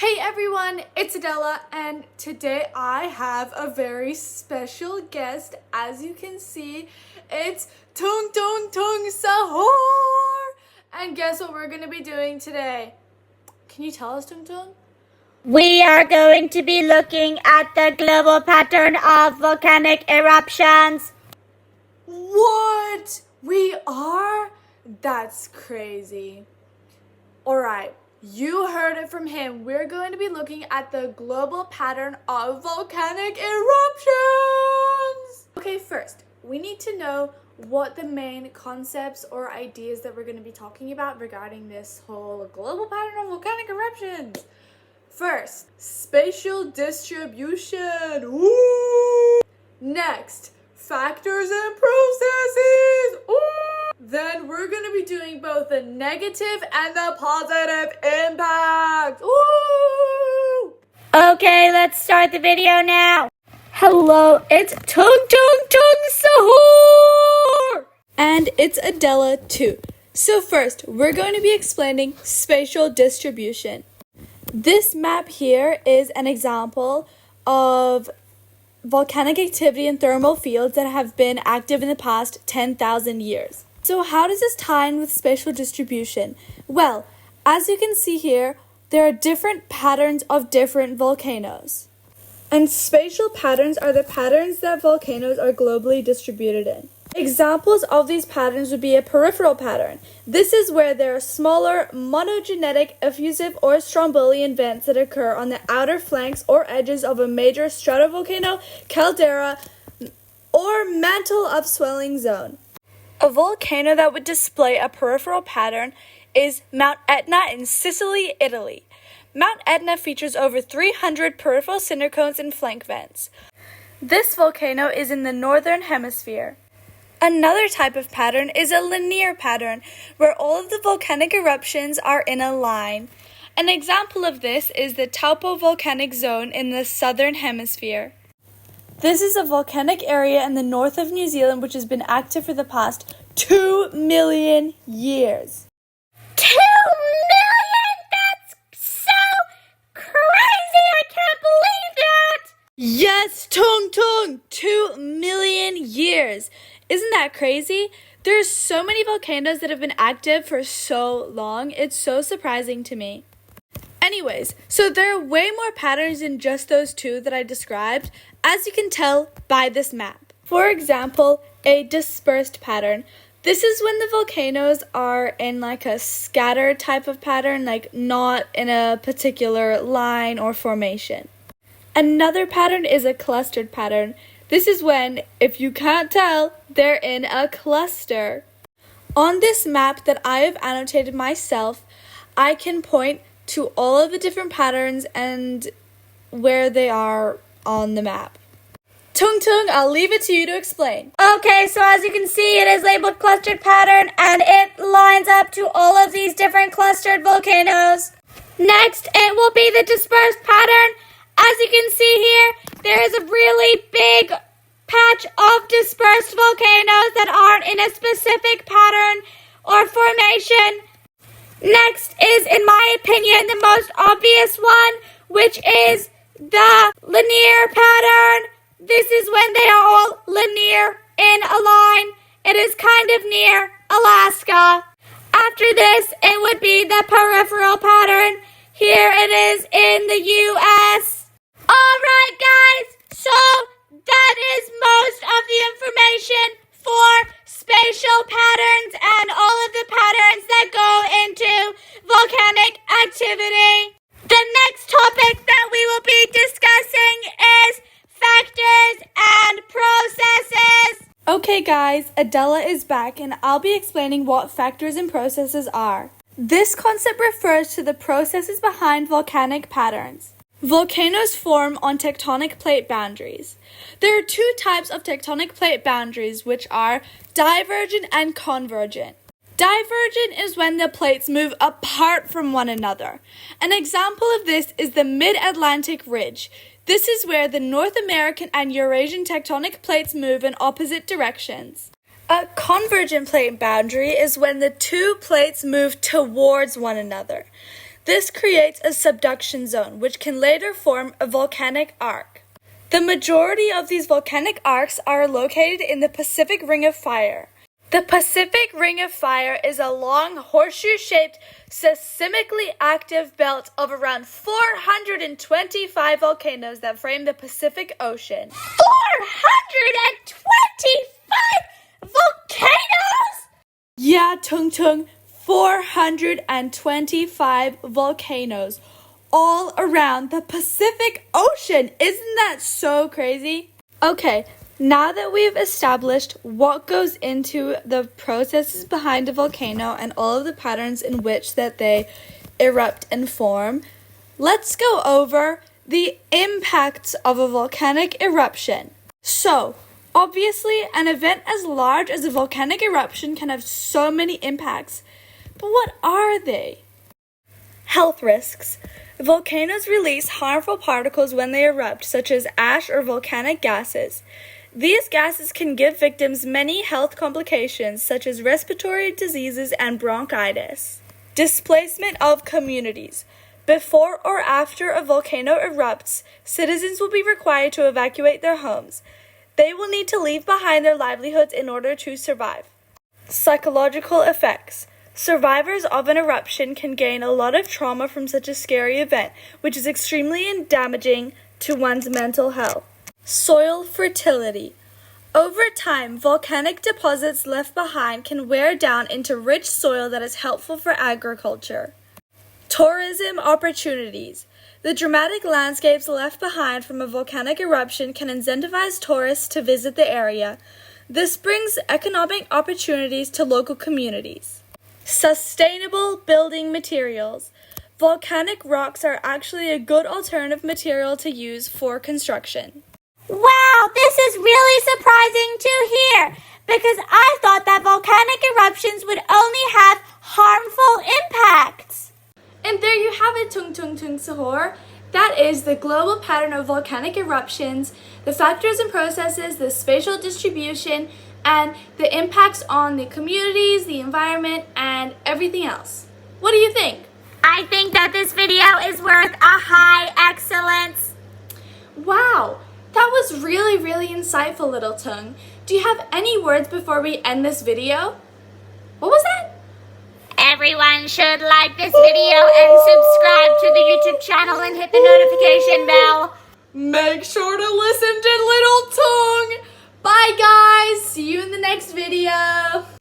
Hey everyone, it's Adela, and today I have a very special guest. As you can see, it's Tung Tung Tung Sahur! And guess what we're going to be doing today? Can you tell us, Tung Tung? We are going to be looking at the global pattern of volcanic eruptions. What? We are? That's crazy. Alright. You heard it from him. We're going to be looking at the global pattern of volcanic eruptions. Okay, first, we need to know what the main concepts or ideas that we're going to be talking about regarding this whole global pattern of volcanic eruptions. First, spatial distribution. Woo! Next, factors and processes. Ooh! Then we're going to be doing both the negative and the positive impact. Ooh! Okay, let's start the video now. Hello, it's Tung Tung Tung Sahur! And it's Adela too. So first, we're going to be explaining spatial distribution. This map here is an example of volcanic activity and thermal fields that have been active in the past 10,000 years. So how does this tie in with spatial distribution? Well, as you can see here, there are different patterns of different volcanoes. And spatial patterns are the patterns that volcanoes are globally distributed in. Examples of these patterns would be a peripheral pattern. This is where there are smaller monogenetic, effusive, or strombolian vents that occur on the outer flanks or edges of a major stratovolcano, caldera, or mantle upswelling zone. A volcano that would display a peripheral pattern is Mount Etna in Sicily, Italy. Mount Etna features over 300 peripheral cinder cones and flank vents. This volcano is in the northern hemisphere. Another type of pattern is a linear pattern, where all of the volcanic eruptions are in a line. An example of this is the Taupo volcanic zone in the southern hemisphere. This is a volcanic area in the north of New Zealand which has been active for the past 2 million years. 2 million? That's so crazy! I can't believe that! Yes, Tung Tung! 2 million years! Isn't that crazy? There's so many volcanoes that have been active for so long. It's so surprising to me. Anyways, so there are way more patterns than just those two that I described, as you can tell by this map. For example, a dispersed pattern. This is when the volcanoes are in like a scattered type of pattern, like not in a particular line or formation. Another pattern is a clustered pattern. This is when, if you can't tell, they're in a cluster. On this map that I have annotated myself, I can point to all of the different patterns and where they are on the map. Tung Tung, I'll leave it to you to explain. Okay, so as you can see, it is labeled clustered pattern, and it lines up to all of these different clustered volcanoes. Next, it will be the dispersed pattern. As you can see here, there is a really big patch of dispersed volcanoes that aren't in a specific pattern or formation. Next is, in my opinion, the most obvious one, which is the linear pattern. This is when they are all linear in a line. It is kind of near Alaska. After this, it would be the peripheral pattern. Here it is in the U.S. Alright guys, so that is most of the information for spatial patterns and all of the patterns that go into volcanic activity. The next topic that we will be discussing is factors and processes. Okay guys, Adela is back and I'll be explaining what factors and processes are. This concept refers to the processes behind volcanic patterns. Volcanoes form on tectonic plate boundaries. There are two types of tectonic plate boundaries, which are divergent and convergent. Divergent is when the plates move apart from one another. An example of this is the Mid-Atlantic Ridge. This is where the North American and Eurasian tectonic plates move in opposite directions. A convergent plate boundary is when the two plates move towards one another. This creates a subduction zone, which can later form a volcanic arc. The majority of these volcanic arcs are located in the Pacific Ring of Fire. The Pacific Ring of Fire is a long, horseshoe-shaped, seismically active belt of around 425 volcanoes that frame the Pacific Ocean. 425 volcanoes? Yeah, Tung Tung, 425 volcanoes all around the Pacific Ocean. Isn't that so crazy? Okay, now that we've established what goes into the processes behind a volcano and all of the patterns in which that they erupt and form, let's go over the impacts of a volcanic eruption. So, obviously, an event as large as a volcanic eruption can have so many impacts. But what are they? Health risks. Volcanoes release harmful particles when they erupt, such as ash or volcanic gases. These gases can give victims many health complications, such as respiratory diseases and bronchitis. Displacement of communities. Before or after a volcano erupts, citizens will be required to evacuate their homes. They will need to leave behind their livelihoods in order to survive. Psychological effects. Survivors of an eruption can gain a lot of trauma from such a scary event, which is extremely damaging to one's mental health. Soil fertility. Over time, volcanic deposits left behind can wear down into rich soil that is helpful for agriculture. Tourism opportunities. The dramatic landscapes left behind from a volcanic eruption can incentivize tourists to visit the area. This brings economic opportunities to local communities. Sustainable building materials. Volcanic rocks are actually a good alternative material to use for construction. Wow, this is really surprising to hear, because I thought that volcanic eruptions would only have harmful impacts. And there you have it, Tung Tung Tung Sahur. That is the global pattern of volcanic eruptions, the factors and processes, the spatial distribution, and the impacts on the communities, the environment, and everything else. What do you think? I think that this video is worth a high excellence. Wow, that was really, really insightful, Little Tung. Do you have any words before we end this video? What was that? Everyone should like this video and subscribe to the YouTube channel and hit the notification bell. Make sure to listen to Little Tung. Bye, guys. See you in the next video.